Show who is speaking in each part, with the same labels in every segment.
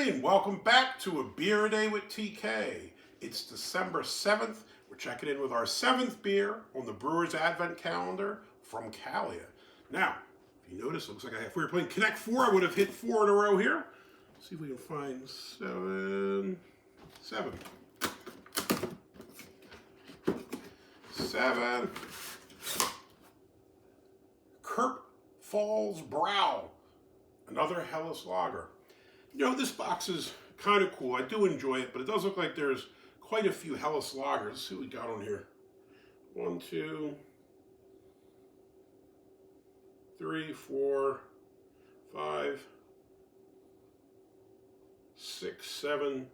Speaker 1: evening. Welcome back to A Beer a Day with TK. It's December 7th. We're checking in with our 7th beer on the Brewer's Advent Calendar from Kalea. Now, if you notice, it looks like if we were playing Connect 4, I would have hit 4 in a row here. Let's see if we can find 7. 7. Kurpfalzbräu, another Helles lager. You know, this box is kind of cool. I do enjoy it, but it does look like there's quite a few Helles lagers. Let's see what we got on here. 1, 2, 3, 4, 5, 6, 7,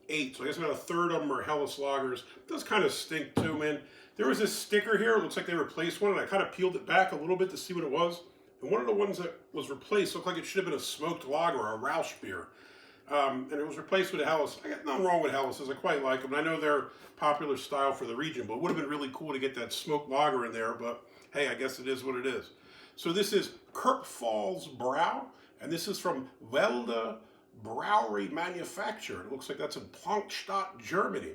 Speaker 1: 8. So I guess about a third of them are Helles lagers. It does kind of stink too, man. There was this sticker here. It looks like they replaced one, and I kind of peeled it back a little bit to see what it was. And one of the ones that was replaced looked like it should have been a smoked lager or a Rausch beer. And it was replaced with a Helles. I got nothing wrong with Helles. I quite like them. I know they're popular style for the region, but it would have been really cool to get that smoked lager in there. But hey, I guess it is what it is. So this is Kurpfalzbräu, and this is from Welde Braumanufaktur. It looks like that's in Plankstadt, Germany.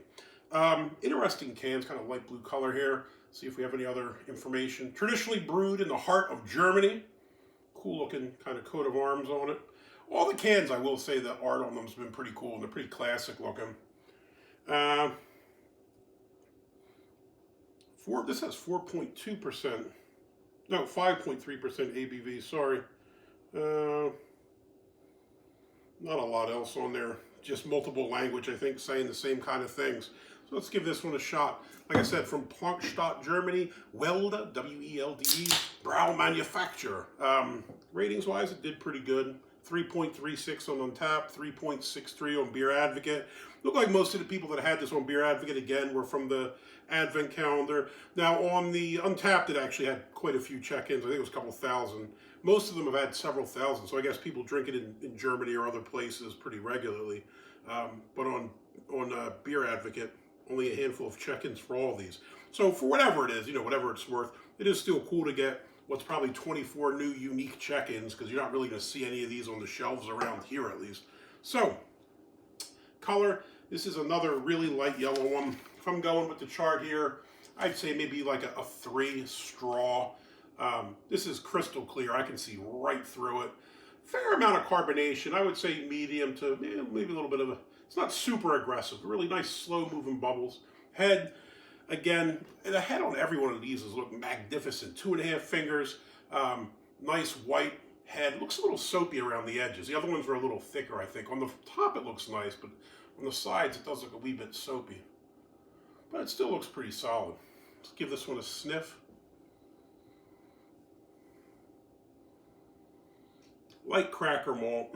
Speaker 1: Interesting cans, kind of light blue color here. See if we have any other information. Traditionally brewed in the heart of Germany. Cool looking kind of coat of arms on it. All the cans, I will say, the art on them has been pretty cool, and they're pretty classic looking. This has 4.2%. No, 5.3% ABV, sorry. Not a lot else on there. Just multiple language, I think, saying the same kind of things. So let's give this one a shot. Like I said, from Plankstadt, Germany, Welde, W-E-L-D-E, Braumanufaktur. Ratings-wise, it did pretty good. 3.36 on Untappd, 3.63 on Beer Advocate. Looked like most of the people that had this on Beer Advocate, again, were from the Advent Calendar. Now, on the Untappd, it actually had quite a few check-ins. I think it was a couple thousand. Most of them have had several thousand, so I guess people drink it in Germany or other places pretty regularly. But on Beer Advocate, only a handful of check-ins for all of these. So for whatever it is, you know, whatever it's worth, it is still cool to get what's probably 24 new unique check-ins, because you're not really going to see any of these on the shelves around here, at least. So, color, this is another really light yellow one. If I'm going with the chart here, I'd say maybe like a 3 straw. This is crystal clear. I can see right through it. Fair amount of carbonation. I would say medium to maybe a little bit of a, it's not super aggressive. Really nice slow moving bubbles. Head, again, the head on every one of these is look magnificent. 2.5 fingers, nice white head. Looks a little soapy around the edges. The other ones are a little thicker, I think. On the top it looks nice, but on the sides it does look a wee bit soapy. But it still looks pretty solid. Let's give this one a sniff. Light cracker malt.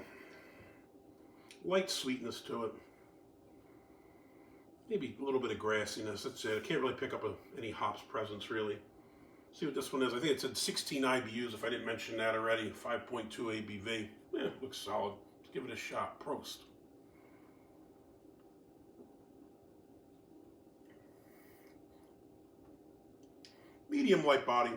Speaker 1: Light sweetness to it. Maybe a little bit of grassiness. That's it. I can't really pick up any hops presence, really. See what this one is. I think it said 16 IBUs, if I didn't mention that already. 5.2 ABV. Yeah, looks solid. Let's give it a shot. Prost. Medium light body.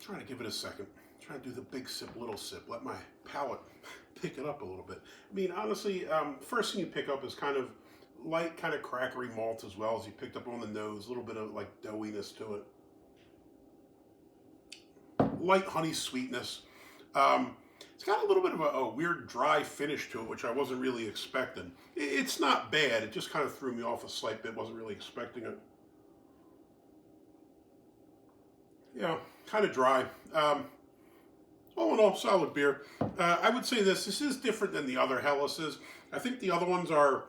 Speaker 1: Trying to give it a second. Trying to do the big sip, little sip. Let my palate pick it up a little bit. I mean, honestly, first thing you pick up is kind of light, kind of crackery malt, as well as you picked up on the nose. A little bit of like doughiness to it. Light honey sweetness. It's got a little bit of a weird dry finish to it, which I wasn't really expecting. It's not bad. It just kind of threw me off a slight bit. Wasn't really expecting it. Yeah, kind of dry. All in all, solid beer. I would say this is different than the other Helleses. I think the other ones are,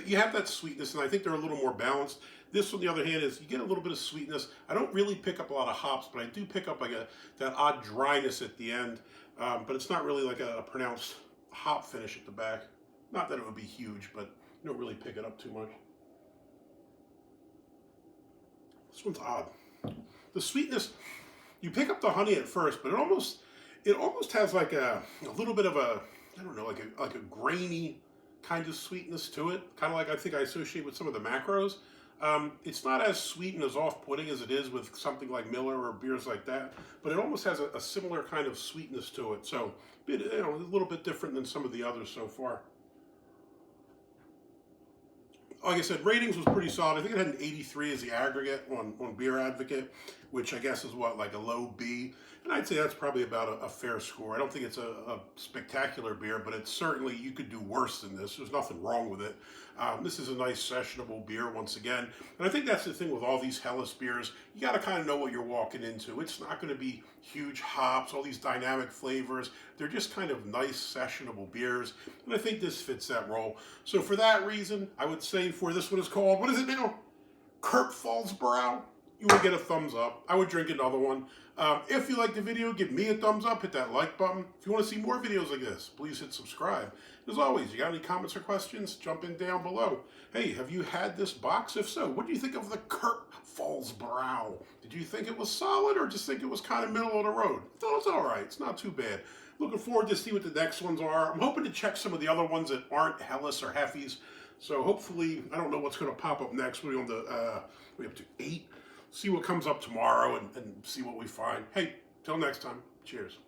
Speaker 1: you have that sweetness, and I think they're a little more balanced. This, on the other hand, is you get a little bit of sweetness. I don't really pick up a lot of hops, but I do pick up like that odd dryness at the end. But it's not really like a pronounced hop finish at the back. Not that it would be huge, but you don't really pick it up too much. This one's odd. The sweetness, you pick up the honey at first, but it almost has like a little bit of a, I don't know, like a grainy kind of sweetness to it. Kind of like I think I associate with some of the macros. It's not as sweet and as off-putting as it is with something like Miller or beers like that, but it almost has a similar kind of sweetness to it. So, a little bit different than some of the others so far. Like I said, ratings was pretty solid. I think it had an 83 as the aggregate on Beer Advocate, which I guess is what, like a low B. And I'd say that's probably about a fair score. I don't think it's a spectacular beer, but it's certainly, you could do worse than this. There's nothing wrong with it. This is a nice sessionable beer once again. And I think that's the thing with all these Helles beers. You got to kind of know what you're walking into. It's not going to be huge hops, all these dynamic flavors. They're just kind of nice sessionable beers. And I think this fits that role. So for that reason, I would say for this one is called, what is it now? Kurpfalzbräu. You would get a thumbs up. I would drink another one. If you like the video, give me a thumbs up, hit that like button. If you want to see more videos like this, please hit subscribe. As always, you got any comments or questions, jump in down below. Hey, have you had this box? If so, what do you think of the Kurpfalzbräu? Did you think it was solid or just think it was kind of middle of the road? I thought it was all right. It's not too bad. Looking forward to see what the next ones are. I'm hoping to check some of the other ones that aren't Helles or Heffies. So hopefully, I don't know what's going to pop up next. We're on we're up to 8. See what comes up tomorrow and see what we find. Hey, till next time, cheers.